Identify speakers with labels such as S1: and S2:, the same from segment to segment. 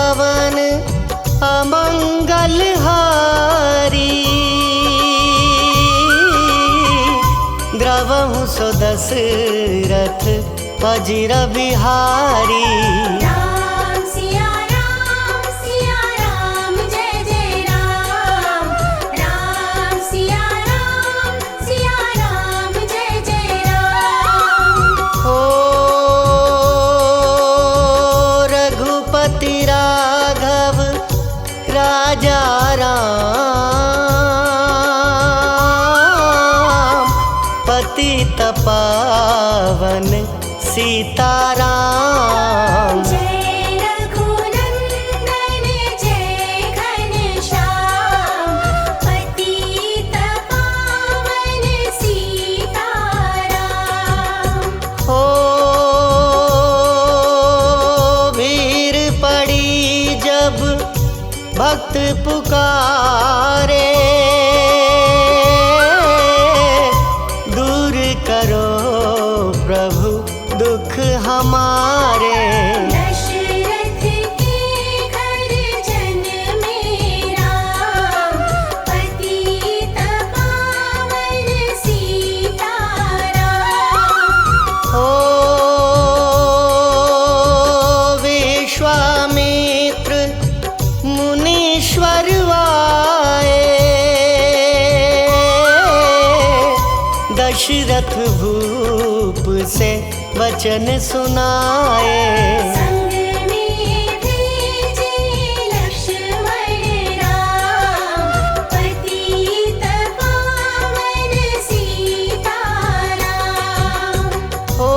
S1: पावन अमंगल हारी। द्रवहु सो दशरथ अजिर बिहारी।
S2: राम सिया राम जय जय राम। राम सिया राम जय जय राम।
S1: ओ रघुपति राघव राजा राम, पतित पावन सीताराम।
S2: जय रघुनंदन जय घनश्याम, पतित पावन सीताराम।
S1: हो भीड़ पड़ी जब भक्त पुकारे, दूर करो प्रभु दुख हमारे।
S2: दशरथ के घर जन मेरा, पतित पावन सीताराम।
S1: हो विश्वामित्र मुनीश्वर आए, दशरथ भूप से वचन सुनाए।
S2: संग में भेजे लक्ष्मण राम, पतित पावन सीताराम।
S1: हो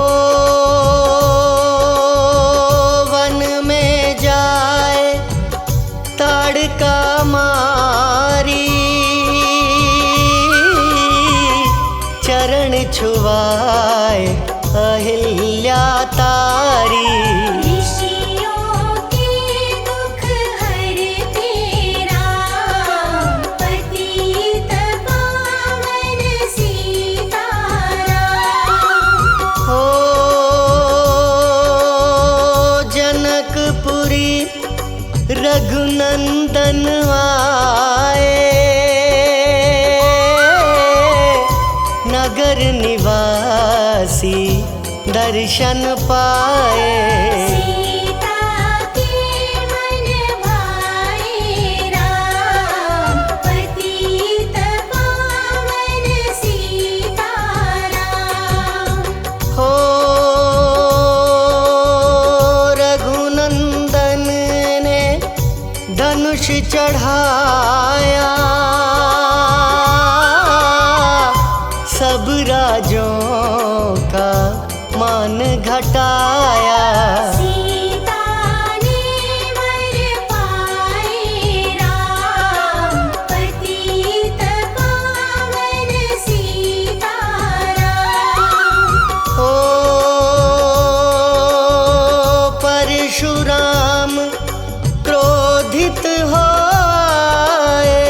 S1: वन में जाए ताड़का मारी, चरण छुआए अहिल्या तारी।
S2: ऋषियों के दुख हरते राम, पतित पावन सीताराम।
S1: हो जनकपुरी रघुनंदन आए, नगर निवासी दर्शन पाए।
S2: सीता के मन भाए राम, पतित पावन सीताराम।
S1: हो रघुनंदन ने धनुष चढ़ाया, सब राजों का मान घटाया।
S2: सीता ने वर पाए राम, पतित पावन सीताराम।
S1: हो परशुराम क्रोधित होए,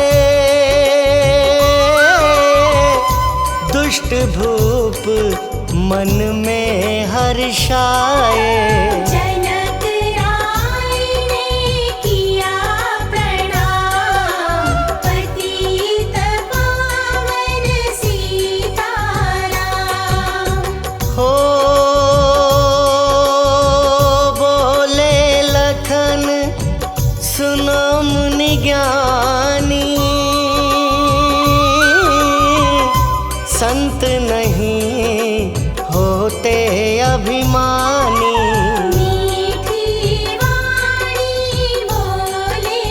S1: दुष्ट भूप मन में हर्षाए।
S2: जनक राय ने किया प्रणाम, पतित पावन सीताराम।
S1: हो बोले लखन सुनो मुनि ज्ञानी, संत नहीं होते अभिमानी।
S2: मीठी वाणी बोले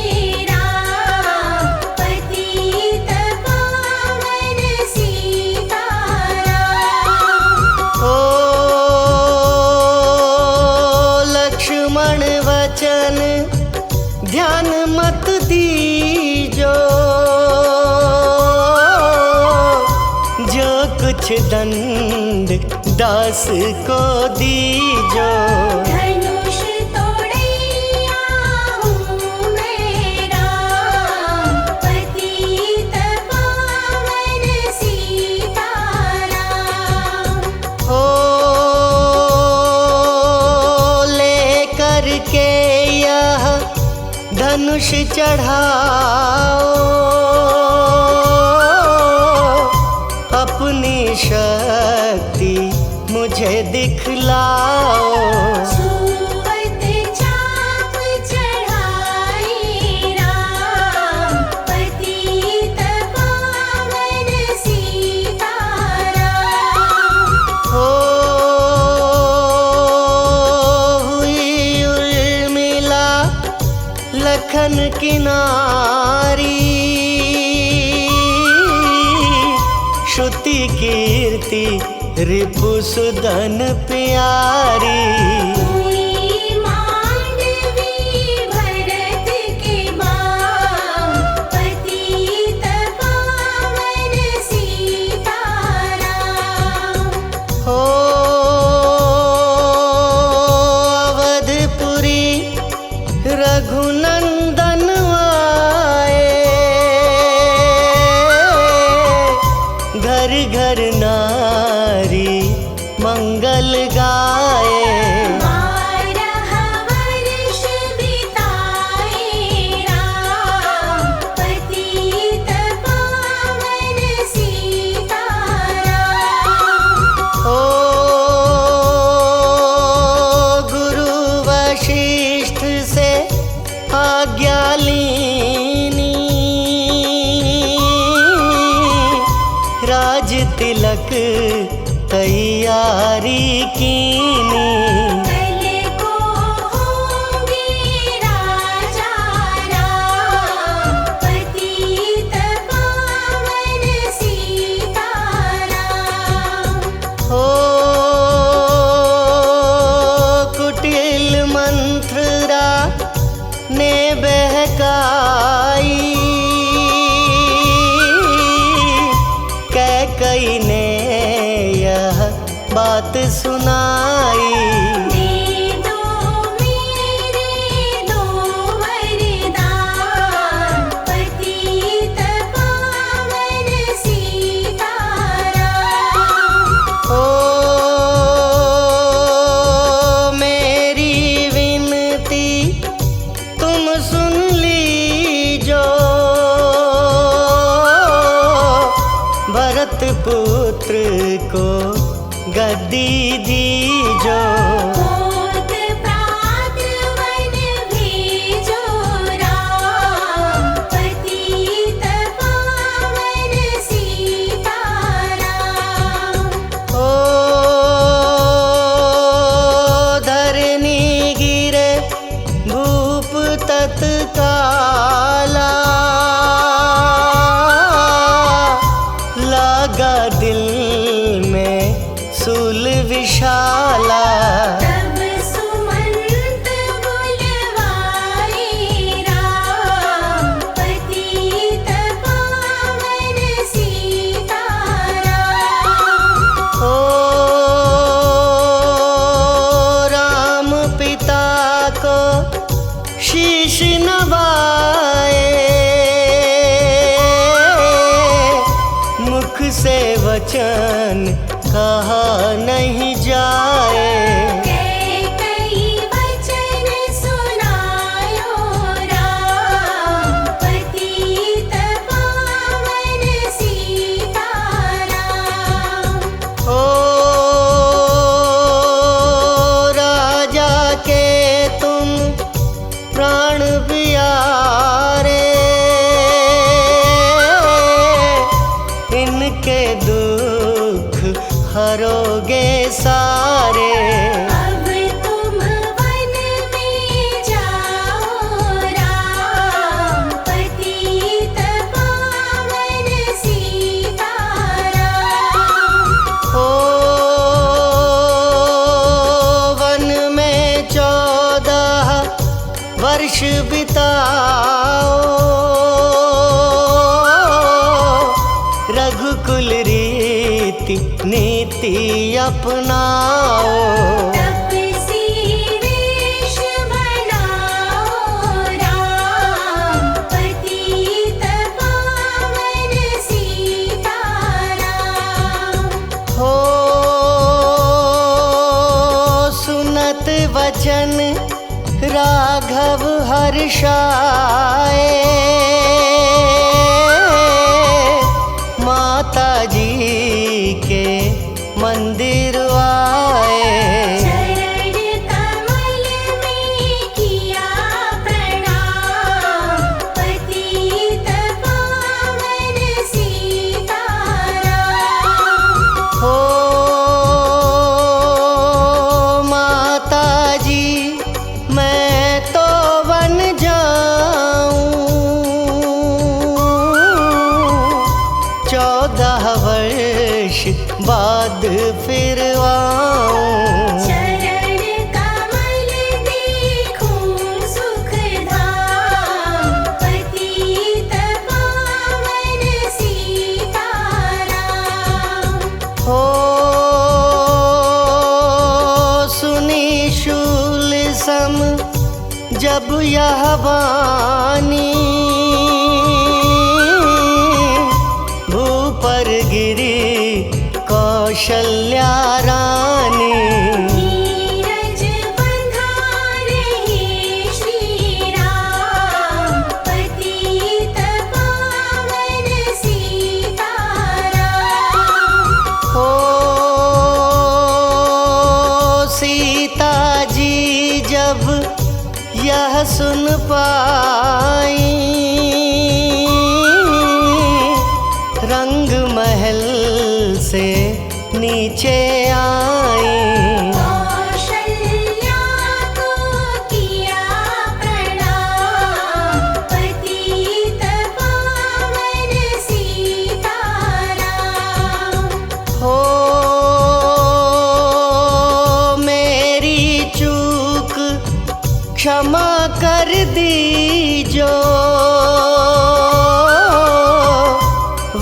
S2: राम, पतित पावन सीताराम।
S1: हो लक्ष्मण वचन ध्यान मत दीजो, जो कुछ दंड दास को दीजो।
S2: धनुष तोड़ैया हूँ मैं राम, पतित पावन सीताराम।
S1: हो लेकर के यह धनुष चढ़ाओ, अपनी शक्ति मुझे दिखलाओ।
S2: छुअत चाप चढ़ाई राम, पतित पावन सीताराम।
S1: हो हुई उर्मिला लखन की नारी, श्रुति कीर्ति रिपुसुदन प्यारी।
S2: हुई मांडवी भरत के मां, पतित पावन सीताराम।
S1: हो अवधपुरी रघुनंदन आए, घर घर नारी मंगल गाए।
S2: 12 वर्ष बिताए राम, पतित पावन सीताराम।
S1: ओ गुरु वशिष्ठ से आज्ञा लीनी, राज तिलक तैयारी कीनी।
S2: कल को होंगे राजा राम, पतित पावन सीताराम।
S1: हो कुटिल मंत्रा ने बहकाई, कैकई ने यह बात सुनाई।
S2: दे दो मेरे दो वरदान, पतित पावन सीताराम।
S1: ओ मेरी विनती तुम सुन लीजो, भरत पुत्र को गद्दी दीजो।
S2: होत प्रात वन भेजो राम, पतित पावन सीताराम।
S1: ओ धरनी गिरे भूप तत्काला, लागा दिल में सूल विशाला।
S2: तब सुमंत बुलवाए राम, पतित पावन सीताराम।
S1: ओ राम पिता को शीश नवाए, मुख से वचन कहा नहीं जाए।
S2: कई वचन सुनायो राम, पतित पावन सीताराम।
S1: ओ राजा के तुम प्राण प्यारे, इनके दुख हरोगे सारे।
S2: अब तुम वन में जाओ राम, पतित पावन सीताराम।
S1: ओ वन में 14 वर्ष बिताओ, रघुकुल रीति नीति अपनाओ।
S2: तपसी वेश बनाओ राम, पतित पावन सीताराम।
S1: हो सुनत वचन राघव बरसाए, माता जी के मंदिर आए।
S2: चरण कमल में किया प्रणाम, पतित पावन सीताराम।
S1: हो माता जी मैं तो बन जाऊं, 14 वर्ष बाद फिर आऊं।
S2: चरण कमल देखूं सुख धाम, पतित पावन सीताराम।
S1: हो सुनी शूल सम जब यह वाणी, भू पर गिरी कौशल्या रानी।
S2: नीरज बंधा रहे श्री राम, पतित पावन सीताराम।
S1: हो सीता जी जब यह सुन पाई, रंग महल से नीचे आई।
S2: कौशल्या को किया प्रणाम, पतित पावन सीताराम।
S1: हो मेरी चूक क्षमा कर दीजो,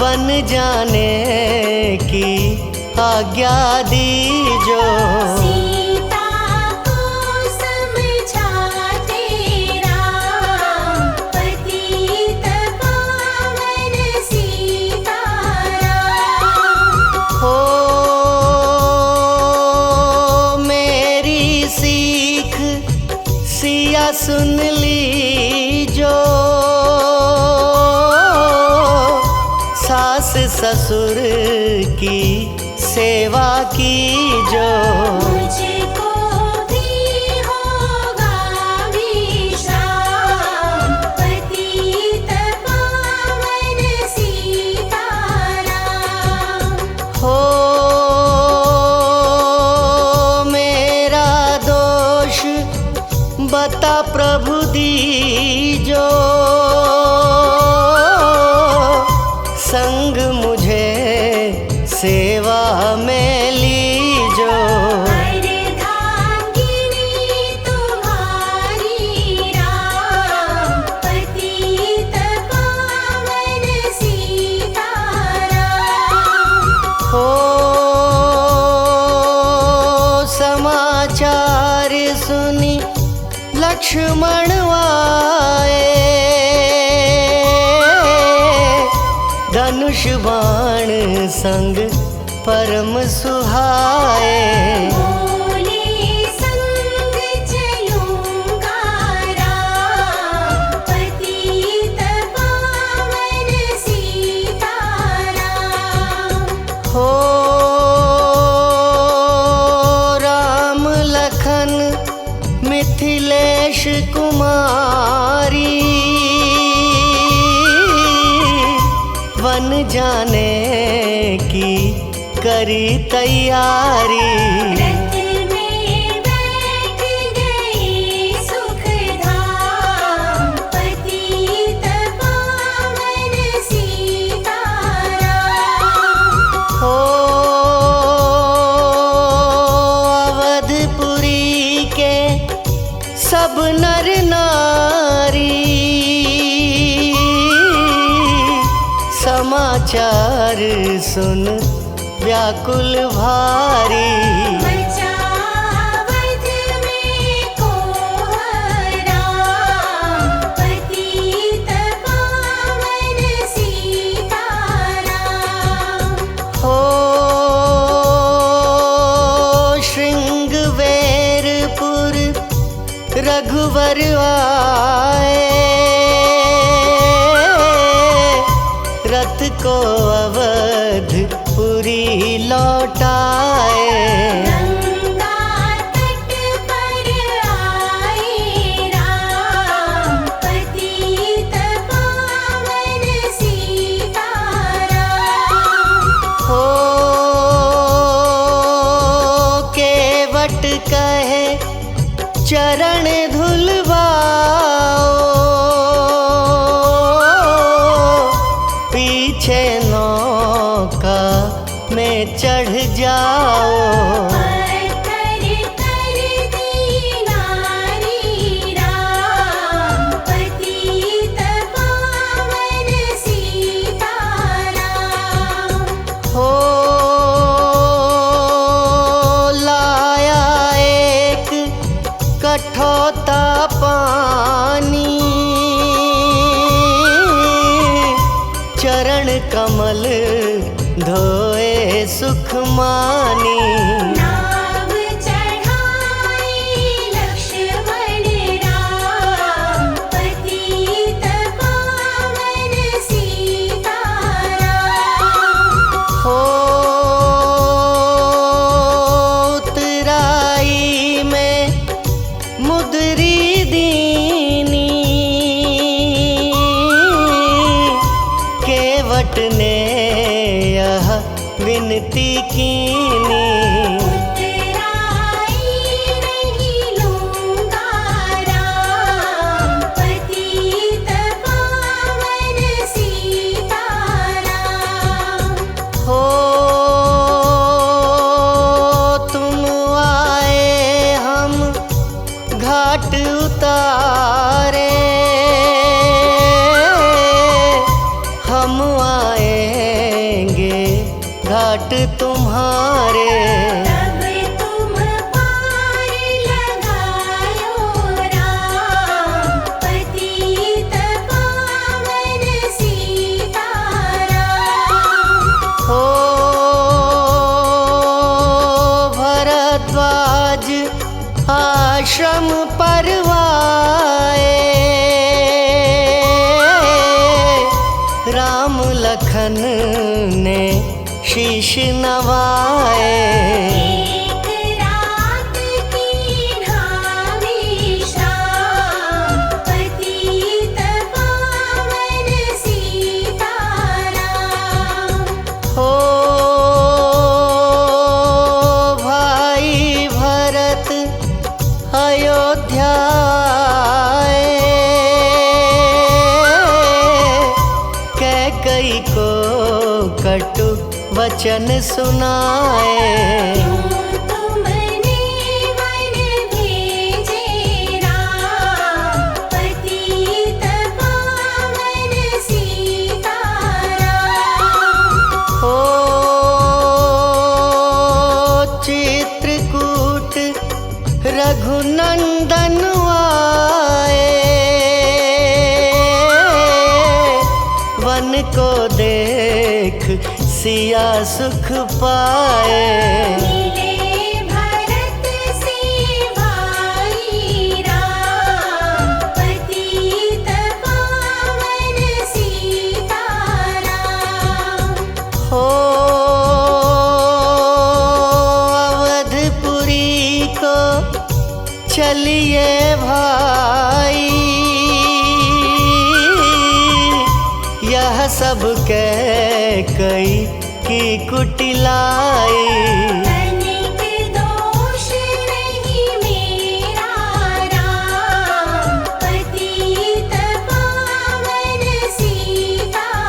S1: वन जाने की आज्ञा दीजो।
S2: सीता को समझाते राम, पतित पावन सीताराम।
S1: हो मेरी सीख सिया सुन लीजो, सास ससुर की सेवा कीजो।
S2: मुझको भी होगा विश्राम, पतित पावन सीताराम।
S1: हो मेरा दोष बता प्रभु दीजो, संग मुझे सेवा में लीजो।
S2: अर्धांगिनी तुम्हारी राम, पतित पावन सीताराम।
S1: हो समाचार सुनी लक्ष्मण आए, धनुष बाण संग परम सुहाए।
S2: बोले संग चलूंगा राम, पतित पावन सीताराम।
S1: हो राम लखन मिथिलेश कुमारी, वन जाने की करी तैयारी।
S2: रथ में बैठ गए सुख धाम, पतित पावन सीताराम।
S1: हो अवधपुरी के सब नर नारी, समाचार सुन व्याकुल भारी।
S2: बचावत में को राम, पतित पावन सीताराम।
S1: हो रघुवर रथ को अवधपुरी लौटाए।
S2: गंगा तट पर आए राम, पतित पावन सीताराम।
S1: हो केवट कहे चरण धुलवाओ, पीछे नौका में चढ़ जाओ।
S2: पत्थर कर दीनारी राम, पतित पावन सीताराम।
S1: हो लाया एक कठौता पानी, चरण कमल धोए सुख मानी।
S2: नाव चढ़ाई लक्ष्मण राम, पतित पावन सीताराम।
S1: हो उतराई में मुदरी दीनी, केवट ने यह विनती कीनी।
S2: उतराई नहीं लूंगा राम, पतित पावन सीताराम।
S1: हो तुम आए हम घाट उतारे, हम आएंगे घाट तुम्हारे।
S2: तब तुम पार लगायो राम, पतित पावन सीताराम।
S1: हो भरद्वाज आश्रम परवाए, राम लखन ने शीश नवाए।
S2: एक रात की ढावी शाम, पतित पावन सीताराम।
S1: हो भाई भरत अयोध्या आए, कैकई को कटु वचन सुनाए।
S2: क्यों तुमने वन भेजे राम, पतित पावन सीताराम।
S1: हो चित्रकूट रघुनंदन आए, वन को देख सिया सुख पाए।
S2: मिले भरत से भाई राम, पतित पावन सीताराम।
S1: हो अवधपुरी को चलिए भाई, यह सब कैकई की कुटिलाई।
S2: तनिक दोष नहीं मेरा राम, पतित पावन सीताराम।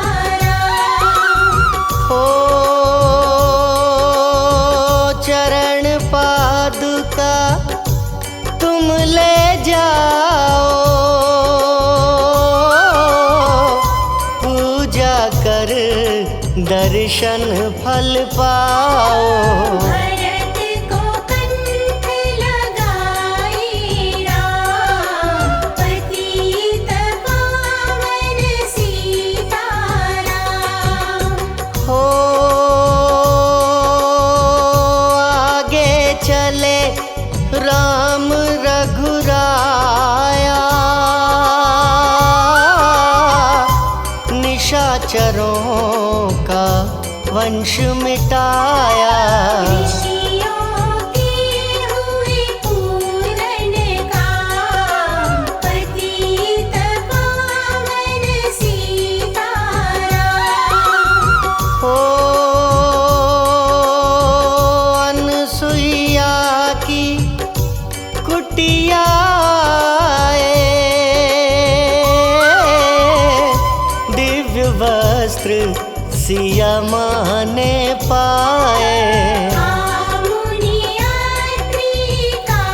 S1: हो चरण पादुका तुम ले जाओ, पूजा कर दर्शन फल पाओ।
S2: भरत को कंठ लगाई राम, पतित पावन सीताराम।
S1: हो आगे चले राम रघुराया, निशाचरों का वंश मिटाया।
S2: ऋषियों के हुए पूर्ण काम, पतित पावन सीताराम।
S1: हो अनसुईया की कुटिया दिव्य वस्त्र सिया माँ ने पाए।
S2: मुनियात्री का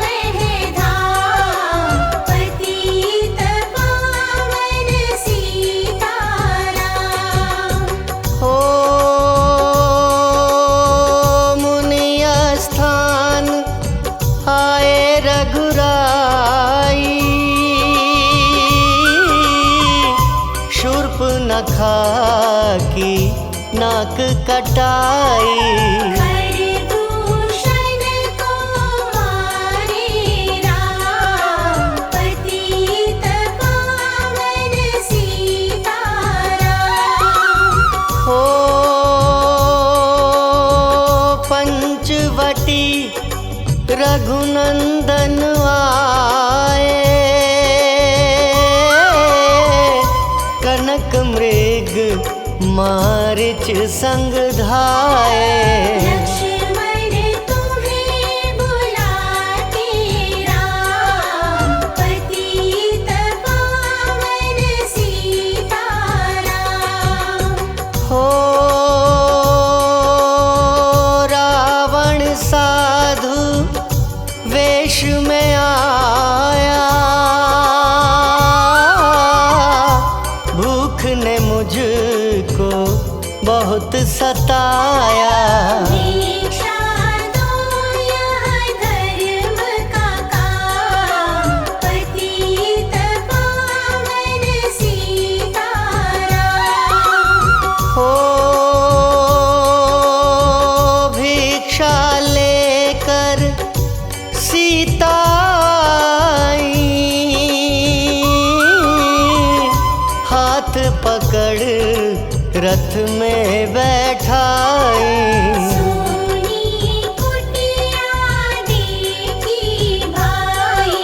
S2: वह धाम, पतित पावन सीताराम।
S1: हो मुनिय स्थान आए रघुराई, शूर्पनखा की नाक कटाई।
S2: खरदूषण को मारे राम, पतित पावन सीताराम।
S1: हो पंचवटी रघुनंदन आए, कनक मृग मारिच संग धाए।
S2: लक्ष्मण तुम्हें बुलाते राम, पतित पावन सीताराम।
S1: हो रावण साधु वेश में आया, भूख ने मुझको बहुत सताया।
S2: भिक्षा दो यह धर्म का काम, पतित पावन सीताराम।
S1: हो भिक्षा लेकर सीता आई, हाथ पकड़ रथ में बैठाई।
S2: सोनी कुटिया देखी भाई,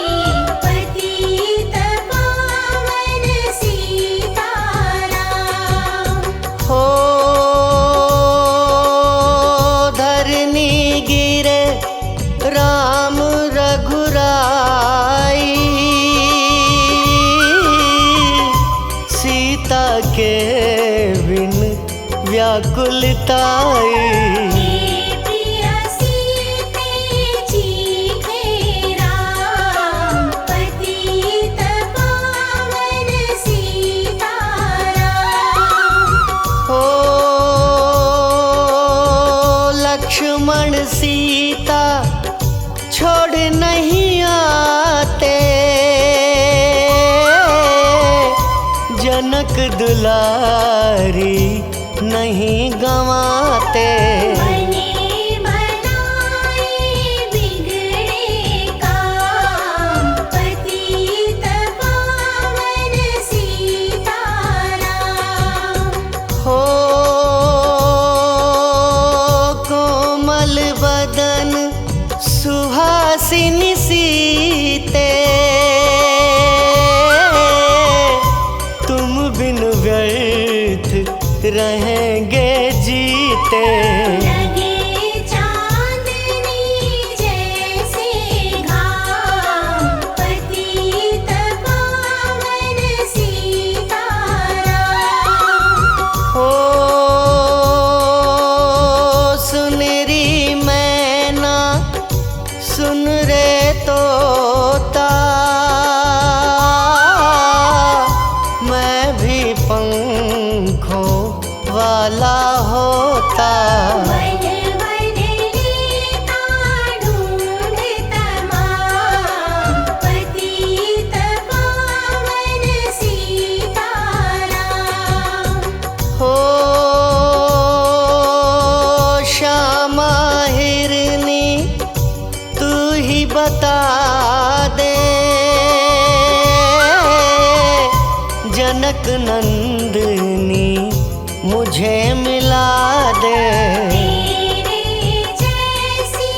S2: पतित पावन सीताराम।
S1: हो धरनी गिरे राम रघुराई, सीता के बिन व्याकुलताई।
S2: हे प्रिय सीते चीखे राम, पतित पावन सीताराम।
S1: हो लक्ष्मण सीता छोड़ नहीं आते, जनक दुलारी नहीं गंवाते।
S2: बने बनाए बिगड़े काम, पतित पावन सीताराम।
S1: हो कोमल बदन सुहासिनी सीते, तुम बिन व्यर्थ रहेंगे जीते।
S2: लगे चांदनी जैसे घाम, पतित पावन सीताराम।
S1: हो सुनरी मैना सुन रे तोता, मैं भी पंखों वाला होता।
S2: वन वन लेता ढूंढ तमाम, पतित पावन सीताराम।
S1: हो श्यामा हिरनी तू ही बता दे, जनक नंदिनी मुझे मिला दे।
S2: तेरे जैसी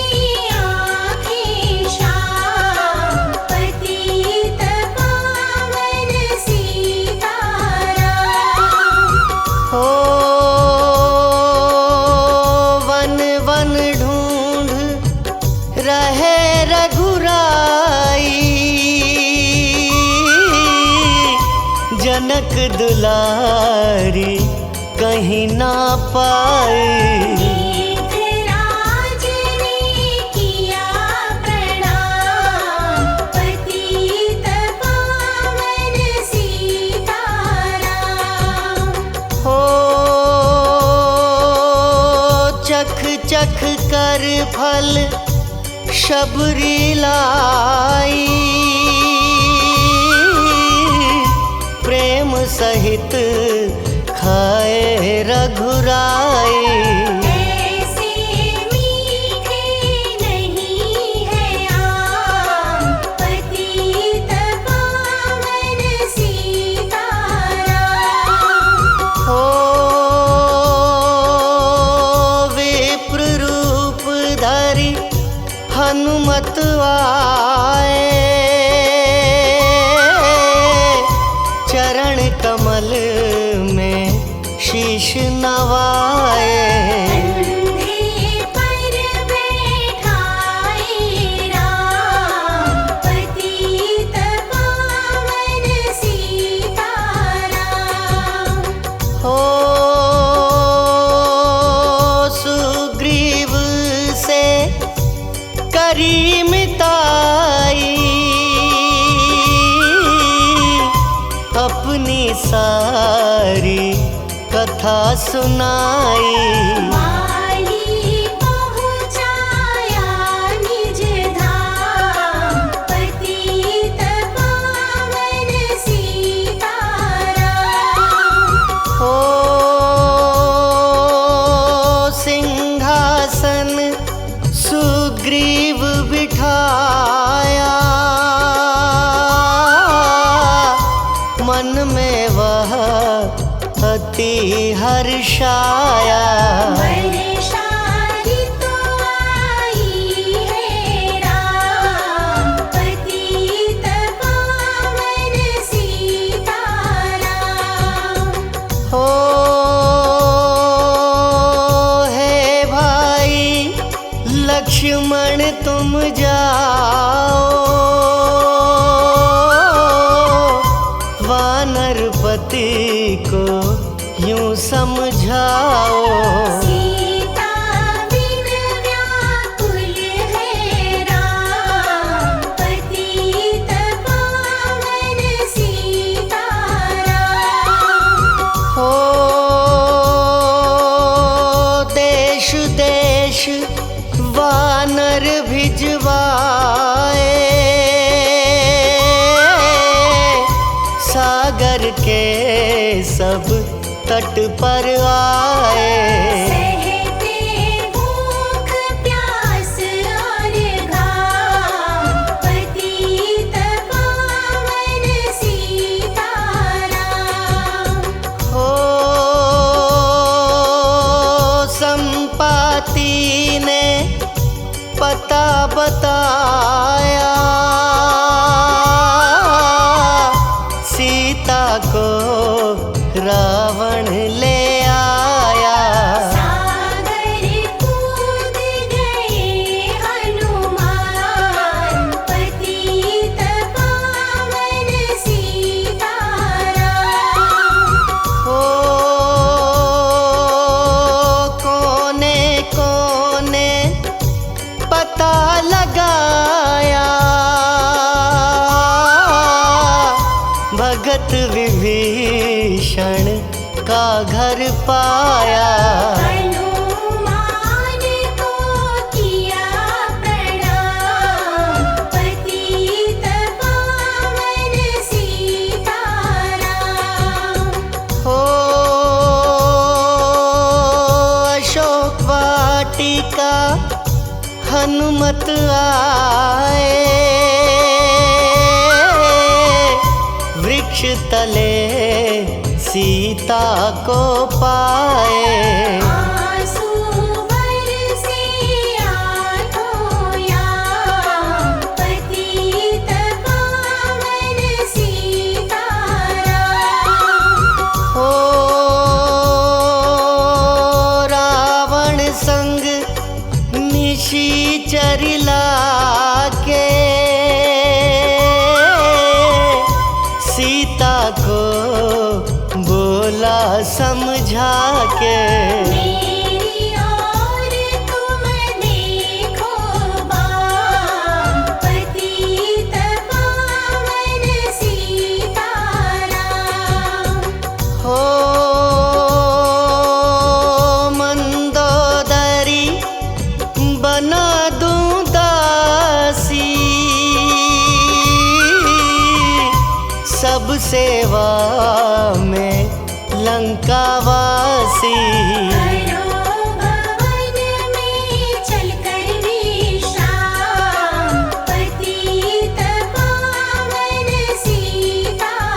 S2: आँखें श्याम पतित पावन सीताराम।
S1: हो वन वन ढूंढ रहे रघुराई, जनक दुलारी कहीं ना पाई।
S2: मेघराज ने किया प्रणाम पतित पावन सीताराम।
S1: हो चख चख कर फल शबरी लाई, प्रेम सहित खाए रघुराई।
S2: ऐसे मीठे नहीं है आम पतित पावन सीताराम।
S1: हो विप्र रूप धरि हनुमत आए, चरण कमल में शीश नवाए।
S2: कंधे पर बैठाए राम पतित पावन सीताराम।
S1: हो सुग्रीव से करी मिताई, अपनी सारी कथा सुनाई।
S2: माली पहुँचाया निज धाम पतित पावन सीताराम।
S1: हो सिंहासन सुग्रीव बिठाया, मन में वह अति हर्षाया।
S2: वर्षारी तो आई है राम पतित पावन सीताराम।
S1: हो हे भाई लक्ष्मण तुम जाओ, वानरपति को यूं समझाओ।
S2: सीता बिन व्याकुल है राम पतित पावन सीताराम।
S1: हो देश देश वानर भिजवाए, सागर के सब तट पर आए।
S2: सहते भूख प्यास और घाम पतित पावन सीताराम।
S1: हो संपाति ने पता बताया, सीता को रावण ले आया।
S2: सागर कूद गए हनुमान पतित पावन सीताराम।
S1: हो कोने कोने पता लगाया, भगत विभीषण का घर पाया।
S2: हनुमान को किया प्रणाम पतित पावन सीताराम।
S1: हो अशोक वाटिका हनुमत आए, वृक्ष तले सीता को पाए।
S2: आंसू बरसे आँखों याम, पतित पावन सीताराम।
S1: हो रावण संग निशाचर लाके सीता को बोला समझा के।
S2: मेरी ओर तुम देखो बाम, पतित पावन सीताराम।
S1: हो मंदोदरी बना दूं दासी, सब सेवा में लंकावासी।
S2: करो भवन में चलकर विश्राम, पतित पावन सीताराम।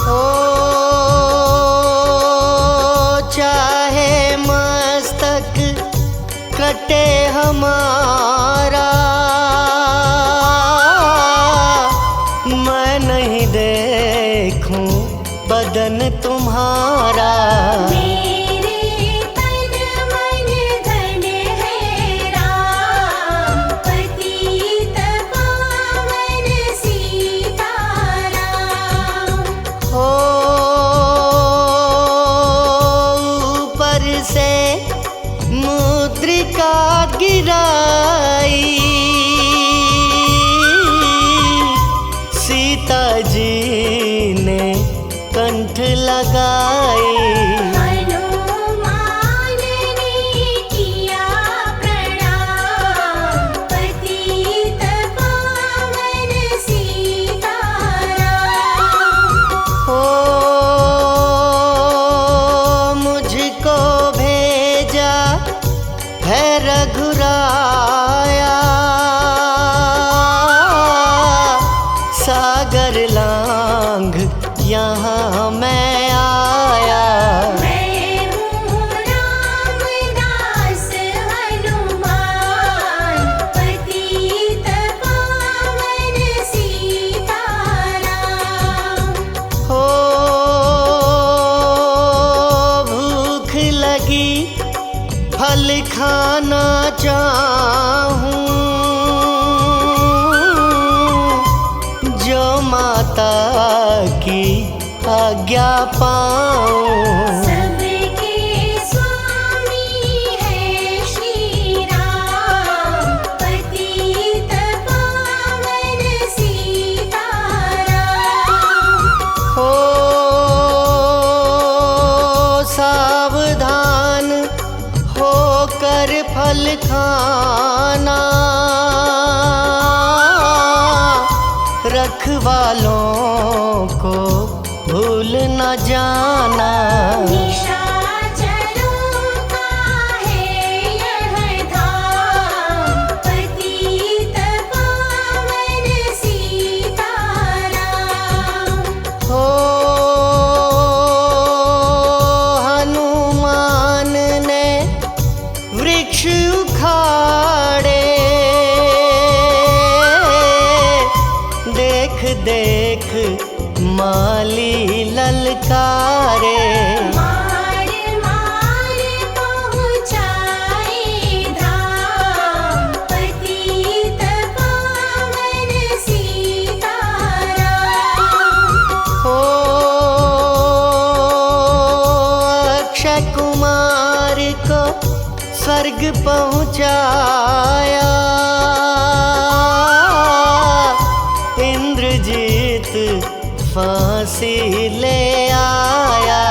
S1: हो चाहे मस्तक कटे हमारा, मैं नहीं देखूं बदन तुम्हारा।
S2: मेरे तन मन धन है राम, पतित पावन सीताराम।
S1: हो ऊपर से मुद्रिका गिराई, सीता जी ने कंठ लगाई।
S2: हनुमान ने किया प्रणाम, पतित पावन सीताराम।
S1: हो मुझको भेजा है रघुराया, सागर लांघ यहाँ मैं आया।
S2: मैं हूँ रामदास हनुमान, पतित पावन सीताराम।
S1: हो भूख लगी फल खाना चाहूं, जो माता की आज्ञा पाऊं।
S2: सबके स्वामी है श्री राम, पतित पावन सीताराम।
S1: हो सावधान होकर फल खाना, रखवालों को भूल न जाना।
S2: निशाचरों का है यह धाम, पतित पावन सीताराम।
S1: हो हनुमान ने वृक्ष उखाड़े, देख देख माली ललकारे।
S2: मार मार पहुँचाए धाम, पतित पावन सीताराम।
S1: हो अक्षय कुमार को स्वर्ग पहुँचाया, इंद्रजीत फांसी ले आया।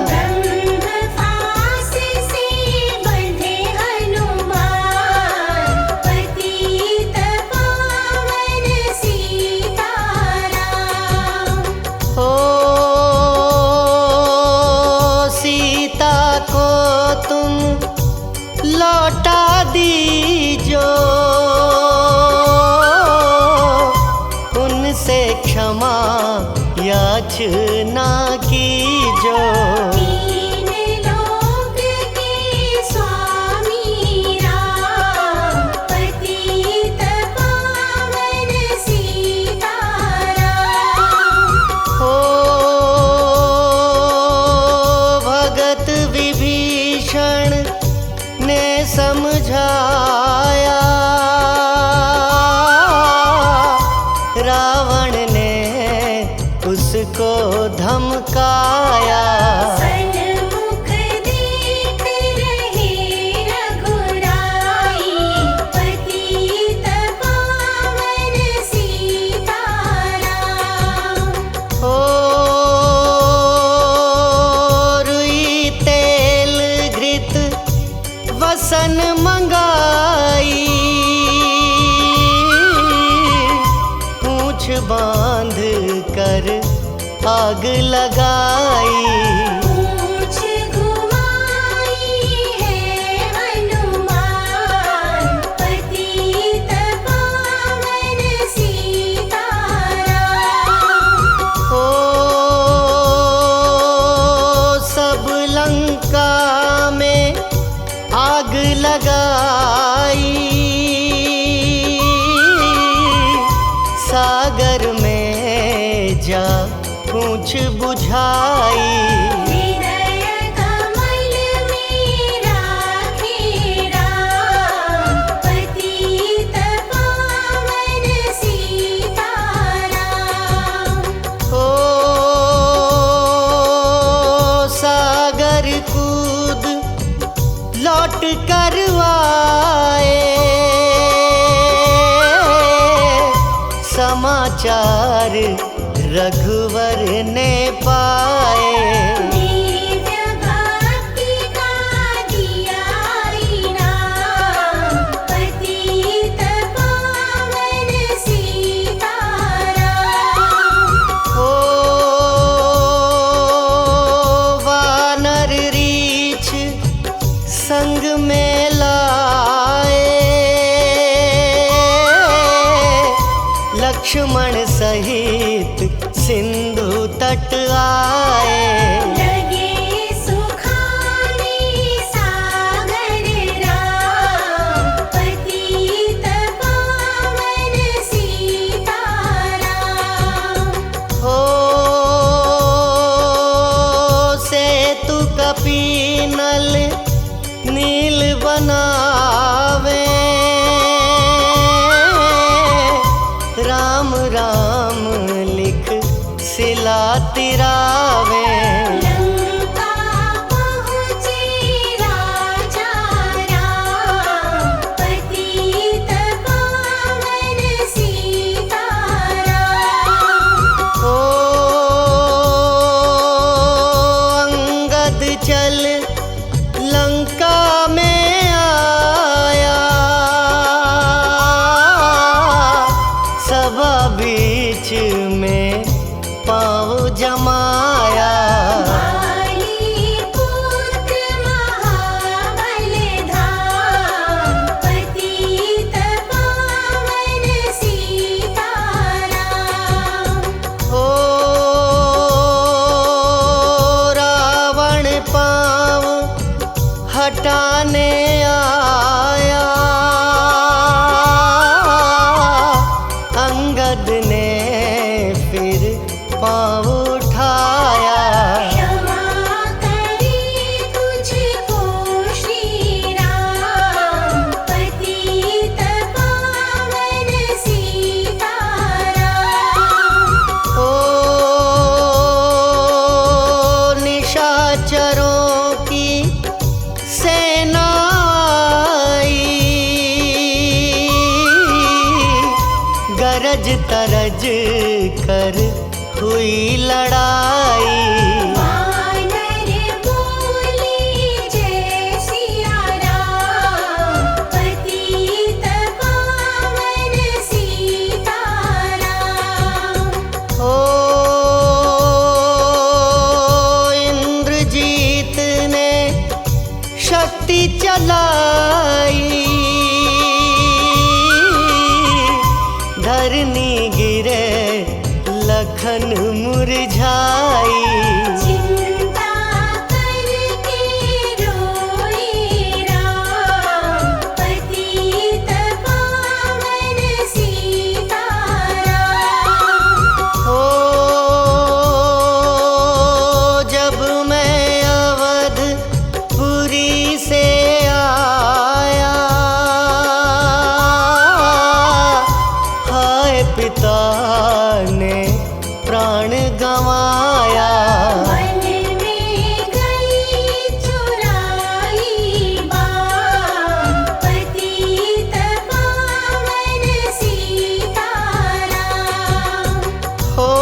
S2: ब्रह्म फांस से बंधे हनुमान, पतित पावन सीताराम।
S1: हो सीता को तुम लौटा दीजो, उनसे क्षमा याचना की जो।
S2: तीन लोक के स्वामी राम, पतित पावन सीताराम।
S1: हो भगत विभीषण ने समझाया, रावण ने उसको धमकाया।
S2: सन्मुख देख रहे रघुराई, पतित पावन सीताराम।
S1: हो रुई तेल घृत वसन मंगाई, पूंछ बांध कर आग लगाई।
S2: पूंछ घुमाई है हनुमान, पतित पावन सीताराम।
S1: हो सब लंका में आग लगाई, सागर में जा पूंछ बुझाई।
S2: हृदय कमल में राखे राम, पतित पावन सीताराम।
S1: हो सागर कूद लौट कर आए, समाचार रघुवर ने पाए।
S2: दिव्य भक्ति का दिया इनाम, पतित पावन सीताराम।
S1: हो वानर रीछ संग में लाए, लक्ष्मण सहित सिंधु तट आए।
S2: लगे सुखाने सागर राम, पतित पावन सीताराम।
S1: हो सेतु कपीनल नील बनावे, राम राम लिख सिला तिरावे।
S2: लंका पहुँचे राजा राम, पतित पावन सीताराम।
S1: हो अंगद चल लंका में आया, सभा बीच में पाँव जमाया।
S2: पुत्र महाबल धाम, पतित पावन सीताराम।
S1: हो रावण पाँव हटाने आया, अंगद ने फिर पाँव उठाया।
S2: क्षमा करे तुझको श्री राम, पतित पावन सीताराम।
S1: हो निशाचरों की सेना आई, गरज तरज कर हुई लड़ाई।
S2: वानर बोले जय सिया राम, पतित पावन सीताराम।
S1: हो इंद्रजीत ने शक्ति चलाई, धरनी गिरे लखन मुरझाई। मुरझाई।
S2: चिंता करके रोए राम, पतित पावन सीताराम।
S1: हो जब मैं अवधपुरी से आया, हाय पिता ने प्राण गंवाया।
S2: वन में गई चुराई बाम, पतित पावन सीताराम।
S1: हो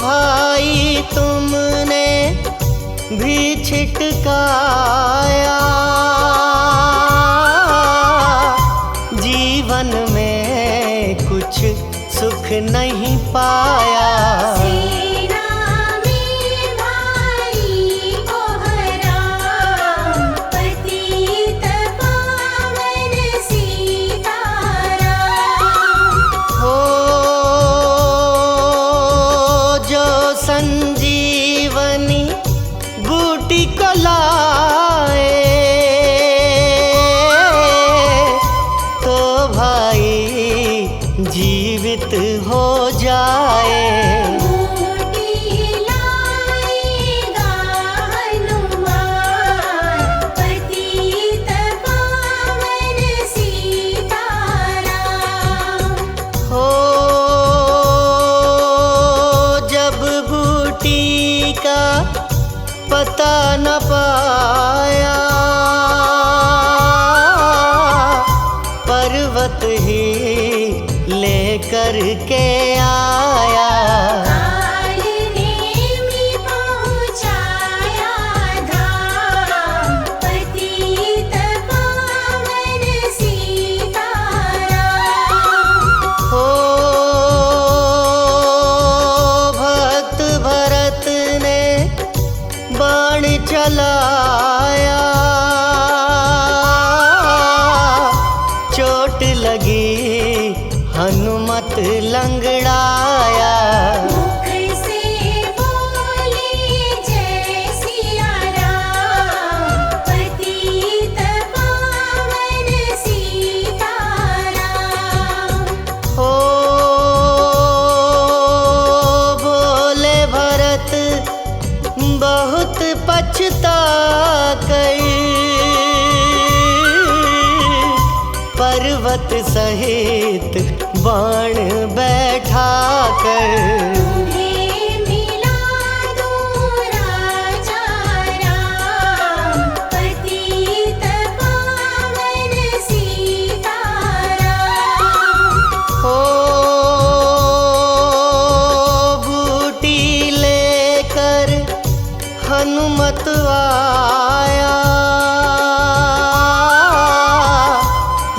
S1: भाई तुमने भी छिटकाया, जीवन में कुछ सुख नहीं पाया।
S2: सेना में भाई को हराम, पतित पावन सीताराम।
S1: हो जो संजीवनी बूटी को लाए, तो भाई जीवित हो जाए।
S2: बूटी लाएगा हनुमान, पतित पावन सीताराम।
S1: हो जब बूटी का पता न पाया, पर्वत ही लेकर के आया।
S2: काल नेमि पहुँचाया धाम, पतित पावन सीताराम।
S1: हो भक्त भरत ने बाण चलाया, चोट लगी हनुमत लंगड़ाया।
S2: मुख से बोले जय सिया राम, पतित पावन सीताराम।
S1: हो बोले भरत बहुत पछता कर, पर्वत सहित बाण बैठा कर।
S2: तुम्हें मिला दूं राजा राम, पतित पावन सीताराम।
S1: हो बूटी लेकर हनुमत आया,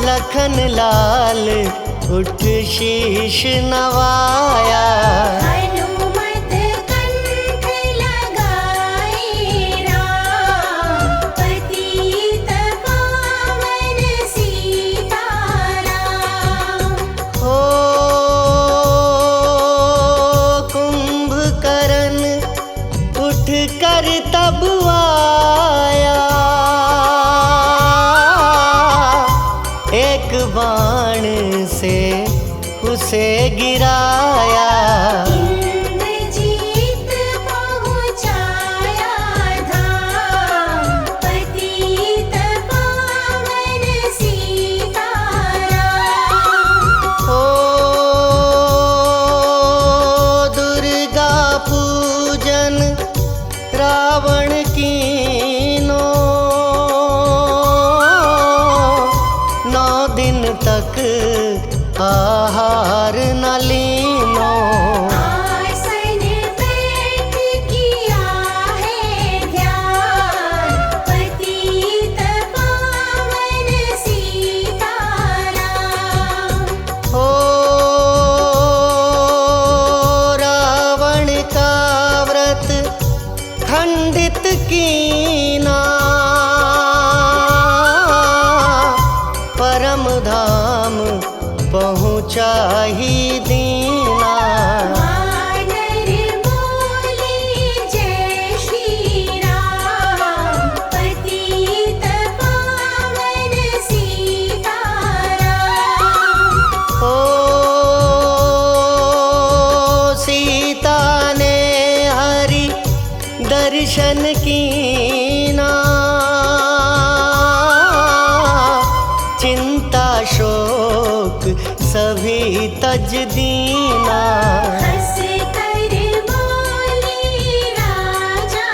S1: लखन लाल उठ शीश नवाया।
S2: हनुमत कंठ लगाए राम, पतित पावन सीताराम।
S1: हो कुंभकर्ण उठ कर तब आया, एक बाण से उसे गिराया।
S2: इंद्रजीत पहुँचाया धाम, पतित पावन सीताराम।
S1: हो दुर्गा पूजन रावण कीनो, 9 दिन तक आहार न लीनो।
S2: आसन बैठ किया है ध्यान, पतित पावन सीताराम।
S1: हो रावण का व्रत खंडित कीना, परम धाम पहुँचा दर्शन कीना, चिंता शोक सभी तज दीना।
S2: हंस कर बोले राजा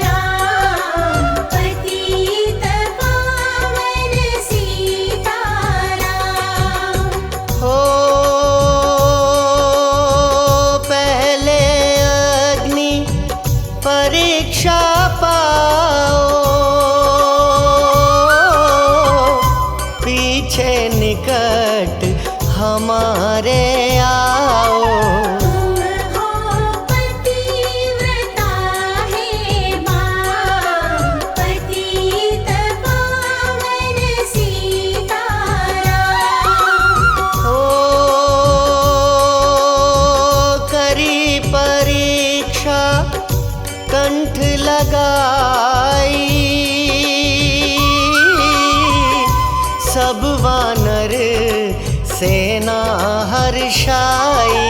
S2: राम, पतित पावन सीताराम।
S1: हो पहले अग्नि परीक्षा पाओ, पीछे निकट हमारे आओ।
S2: तुम हो पतिव्रता हे मां, पतित पावन सीताराम।
S1: हो करी परीक्षा कंठ लगाई, सब वानर सेना हर्षाई।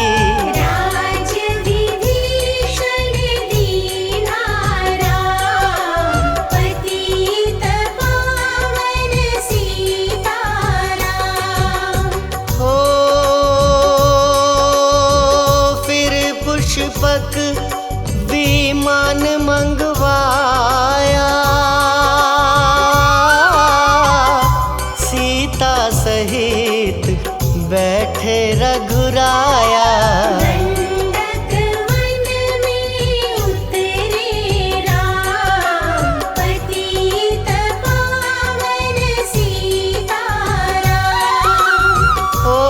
S2: राज विभीषण दीना राम, पतित पावन सीताराम।
S1: हो फिर पुष्पक विमान मंगवाया, सीता सहित बैठे रघुराया।
S2: दंडक वन में उतरे राम, पतित पावन सीताराम।
S1: हो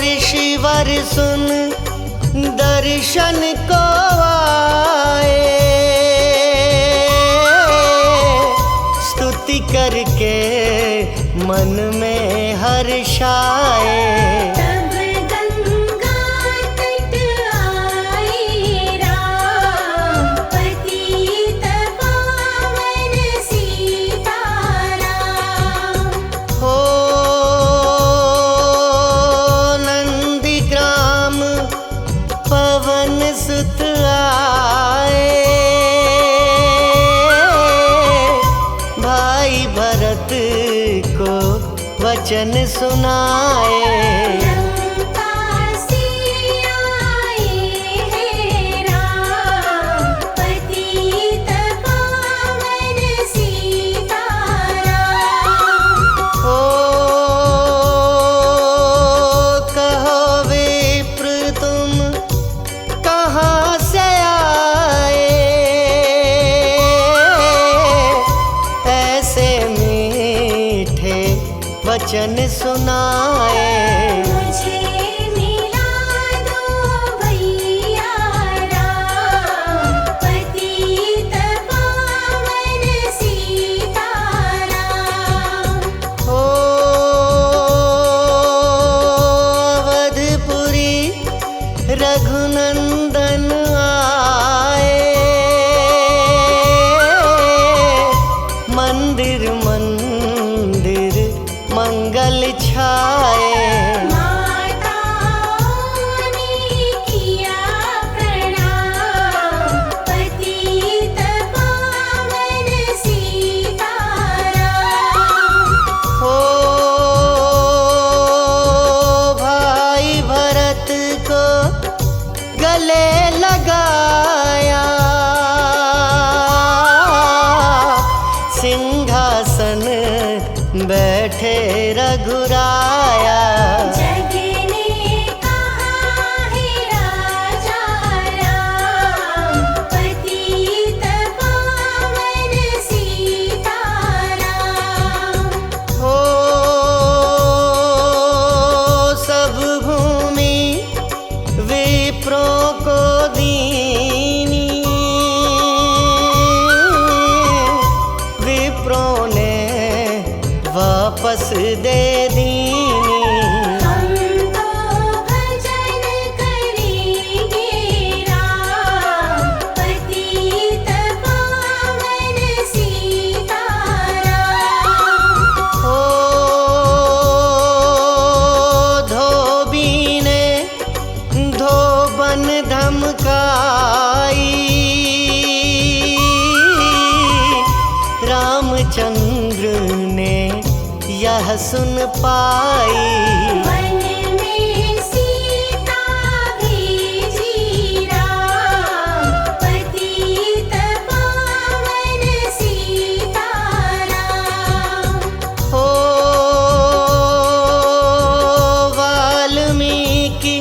S1: ऋषिवर सुन दर्शन को आए, स्तुति करके मन में हर्षाए।
S2: तब गंगा तट आए राम, पतित पावन सीताराम।
S1: हो नंदीग्राम पवन सुत आए, भाई भरत को वचन सुनाए।
S2: लंका से आए हैं राम, पतित पावन सीताराम।
S1: हो कहो विप्र तुम कहाँ से आए, ऐसे मीठे वचन सुनाए।
S2: मुझे मिला दो भैया राम, पतित पावन सीताराम।
S1: हो अवधपुरी रघुनंदन आए, मंदिर मंदिर मंगल छाए।
S2: माताओं ने किया प्रणाम, पतित पावन सीताराम।
S1: हो भाई भरत को गले लगाया, सिंहासन बैठे रघुराया।
S2: जग ने कहा है राजा राम, पतित पावन सीताराम।
S1: हो सब भूमि विप्रों को दीनी, विप्रों ने वापस दे दीनी।
S2: हम तो भजन करेंगे राम, पतित पावन सीताराम।
S1: हो धोबी ने धोबन धमका आई, रामचंद्र ने यह सुन पाई।
S2: वन में सीता भेजी राम, पतित पावन सीताराम।
S1: हो वाल्मीकि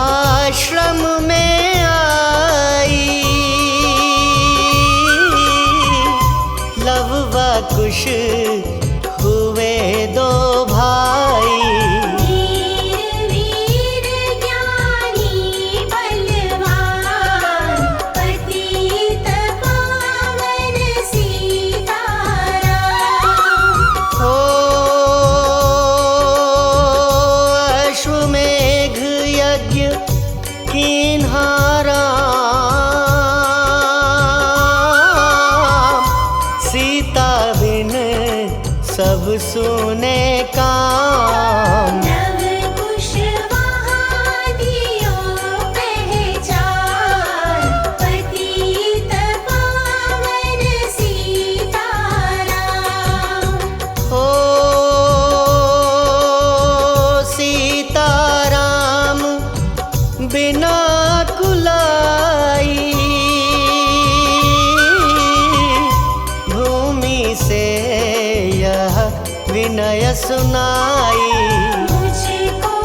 S1: आश्रम में आई, लव व कुश हुए दो भाई।
S2: वीर वीर ज्ञानी बलवान, पतित पावन सीताराम।
S1: हो अश्वमेघ यज्ञ कीन्हा राम, सीता बिन सब सुने काम।
S2: नव कुश वहाँ दियो पहचान, पतित पावन सीताराम।
S1: हो सीताराम बिना कुलाई, भूमि से यह विनय सुनाई।
S2: मुझको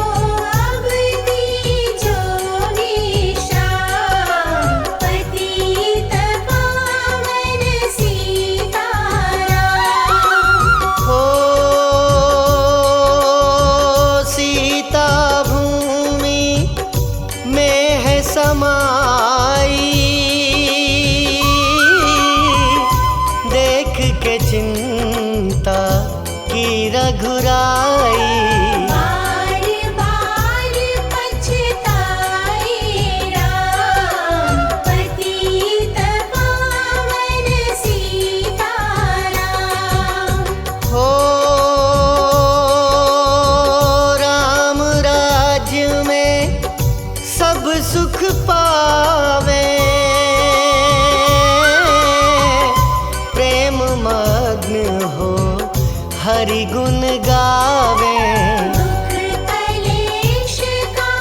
S2: अब दीजो विश्राम, पतित पावन सीताराम।
S1: हो सीता भूमि में है समाई, देख के चिंता की रघुराई।
S2: बार बार पछताए राम, पतित पावन सीताराम।
S1: हो राम राज्य में सब सुख पावे, प्रेम मग्न हो हरि गुण गावे।
S2: दुख कलेश का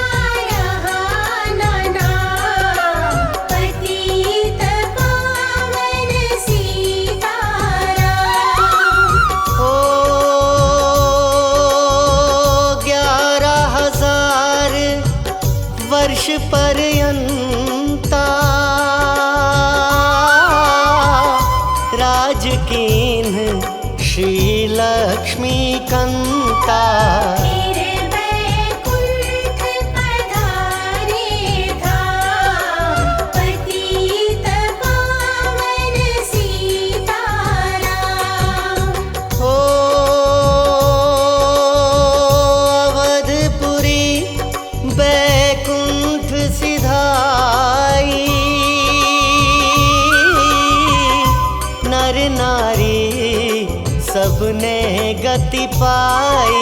S2: रहा न नाम, पतित पावन सीताराम।
S1: हो 11,000 वर्ष पर्यंता, राज कीन्ह श्री लक्ष्मी कंता।
S2: फिर बैकुंठ पधारे धाम, पतित पावन सीताराम।
S1: हो अवधपुरी बैकुंठ सिधाई, नर नारी सबने गति पाई।